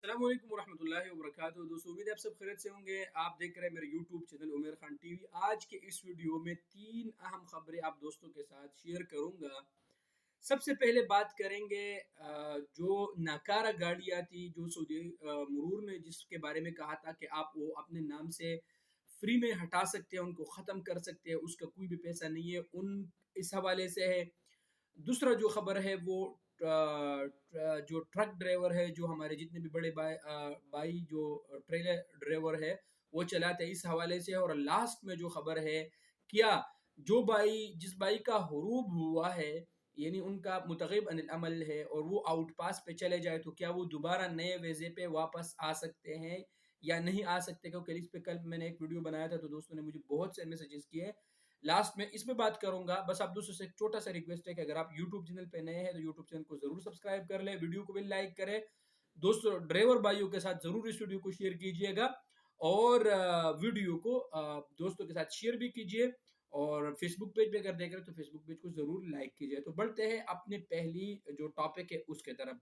السلام علیکم ورحمۃ اللہ وبرکاتہ دوستو، امید ہے آپ سب خیریت سے ہوں گے۔ آپ دیکھ رہے ہیں میرے YouTube channel Umair Khan T V. آج کے اس ویڈیو میں 3 اہم خبریں آپ دوستوں کے ساتھ شیئر کروں گا۔ سب سے پہلے بات کریں گے جو ناکارہ گاڑیاں تھی جو سعودی مرور نے جس کے بارے میں کہا تھا کہ آپ وہ اپنے نام سے فری میں ہٹا سکتے ہیں، ان کو ختم کر سکتے ہیں، اس کا کوئی بھی پیسہ نہیں ہے، اس حوالے سے ہے۔ دوسرا جو خبر ہے وہ جو ٹرک ڈرائیور ہے، جو ہمارے جتنے بھی بڑے بھائی جو ٹریلر ڈرائیور ہے وہ چلاتے ہیں، اس حوالے سے ہے۔ اور لاسٹ میں جو خبر ہے، کیا جو جس بھائی کا حروب ہوا ہے، یعنی ان کا متغیب عن العمل ہے اور وہ آؤٹ پاس پہ چلے جائے، تو کیا وہ دوبارہ نئے ویزے پہ واپس آ سکتے ہیں یا نہیں آ سکتے؟ کیونکہ اس پہ کل میں نے ایک ویڈیو بنایا تھا تو دوستوں نے مجھے بہت سے میسیجز کیے۔ لاسٹ میں اس میں بات کروں گا۔ بس آپ دوستوں سے ایک چھوٹا سا ریکویسٹ ہے کہ اگر آپ یوٹیوب چینل پہ نئے ہیں تو یوٹیوب چینل کو ضرور سبسکرائب کر لیں، ویڈیو کو بھی لائک کریں، دوستوں ڈرائیور بھائیوں کے ساتھ ضرور اس ویڈیو کو شیئر کیجئے گا، اور ویڈیو کو دوستوں کے ساتھ شیئر بھی کیجئے، اور فیس بک پیج پہ اگر دیکھ رہے تو فیس بک پیج کو ضرور لائک کیجئے۔ تو بڑھتے ہیں اپنے پہلی جو ٹاپک ہے اس کے طرف۔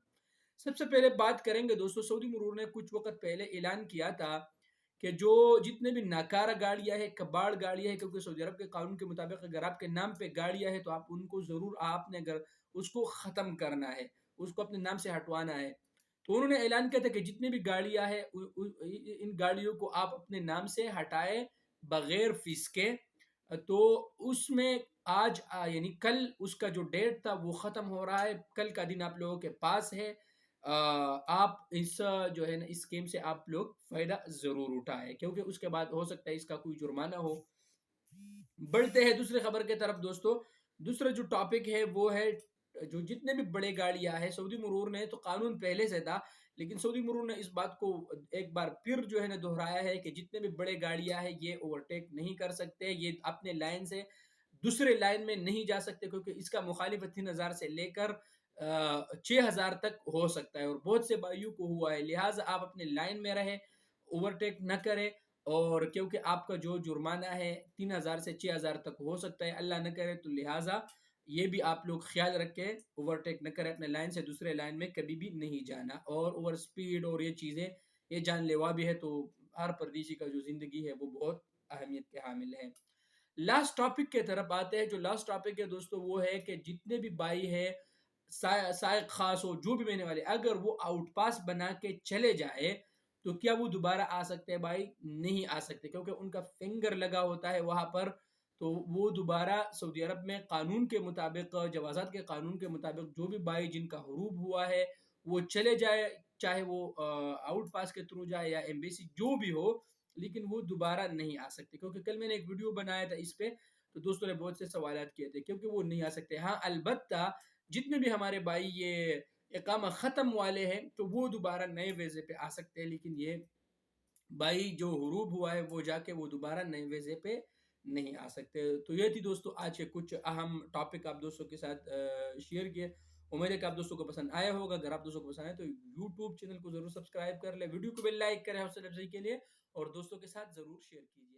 سب سے پہلے بات کریں گے دوستوں، سعودی مرور نے کچھ وقت پہلے اعلان کیا تھا کہ جو جتنے بھی ناکارہ گاڑیاں ہیں، کباڑ گاڑیاں ہیں، کیونکہ سعودی عرب کے قانون کے مطابق اگر آپ کے نام پہ گاڑیاں ہیں تو آپ ان کو ضرور آپ نے اگر اس کو ختم کرنا ہے، اس کو اپنے نام سے ہٹوانا ہے۔ تو انہوں نے اعلان کیا تھا کہ جتنی بھی گاڑیاں ہیں ان گاڑیوں کو آپ اپنے نام سے ہٹائے بغیر فیس کے۔ تو اس میں آج یعنی کل اس کا جو ڈیٹ تھا وہ ختم ہو رہا ہے، کل کا دن آپ لوگوں کے پاس ہے۔ آپ اس جو ہے نا اس اسکیم سے آپ لوگ فائدہ ضرور اٹھائے، کیونکہ اس کے بعد ہو سکتا ہے اس کا کوئی جرمانہ ہو۔ بڑھتے ہیں دوسرے خبر کے طرف دوستو۔ دوسرا جو ٹاپک ہے وہ ہے جو جتنے بھی بڑے گاڑیاں ہیں، سعودی مرور نے تو قانون پہلے سے تھا، لیکن سعودی مرور نے اس بات کو ایک بار پھر جو ہے نا دہرایا ہے کہ جتنے بھی بڑے گاڑیاں ہیں یہ اوورٹیک نہیں کر سکتے، یہ اپنے لائن سے دوسرے لائن میں نہیں جا سکتے، کیونکہ اس کا مخالف 3000 سے لے کر 6000 تک ہو سکتا ہے، اور بہت سے بھائیوں کو ہوا ہے۔ لہٰذا آپ اپنے لائن میں رہیں، اوورٹیک نہ کریں، اور کیونکہ آپ کا جو جرمانہ ہے 3000 سے 6000 تک ہو سکتا ہے، اللہ نہ کرے، تو لہٰذا یہ بھی آپ لوگ خیال رکھیں، اوورٹیک نہ کریں، اپنے لائن سے دوسرے لائن میں کبھی بھی نہیں جانا۔ اور اوور سپیڈ اور یہ چیزیں یہ جان لیوا بھی ہے، تو ہر پردیسی کا جو زندگی ہے وہ بہت اہمیت کے حامل ہے۔ لاسٹ ٹاپک کے طرف آتے ہیں۔ جو لاسٹ ٹاپک ہے دوستو وہ ہے کہ جتنے بھی بھائی ہے سائق خاص ہو جو بھی مہینے والے، اگر وہ آؤٹ پاس بنا کے چلے جائے تو کیا وہ دوبارہ آ سکتے ہیں؟ بھائی نہیں آ سکتے، کیونکہ ان کا فنگر لگا ہوتا ہے وہاں پر، تو وہ دوبارہ سعودی عرب میں قانون کے مطابق، جوازات کے قانون کے مطابق جو بھی بھائی جن کا حروب ہوا ہے وہ چلے جائے، چاہے وہ آؤٹ پاس کے تھرو جائے یا ایمبیسی جو بھی ہو، لیکن وہ دوبارہ نہیں آ سکتے۔ کیونکہ کل میں نے ایک ویڈیو بنایا تھا اس پہ، تو دوستوں نے بہت سے سوالات کیے تھے، کیونکہ وہ نہیں آ سکتے۔ ہاں البتہ جتنے بھی ہمارے بھائی یہ اقامہ ختم والے ہیں تو وہ دوبارہ نئے ویزے پہ آ سکتے ہیں، لیکن یہ بھائی جو حروب ہوا ہے وہ جا کے وہ دوبارہ نئے ویزے پہ نہیں آ سکتے۔ تو یہ تھی دوستو آج کے کچھ اہم ٹاپک آپ دوستوں کے ساتھ شیئر کیے۔ امید ہے کہ آپ دوستوں کو پسند آیا ہوگا۔ اگر آپ دوستوں کو پسند آئے تو یوٹیوب چینل کو ضرور سبسکرائب کر لیں، ویڈیو کو بھی لائک کریں حوصلہ افزائی کے لیے، اور دوستوں کے ساتھ ضرور شیئر کیجیے۔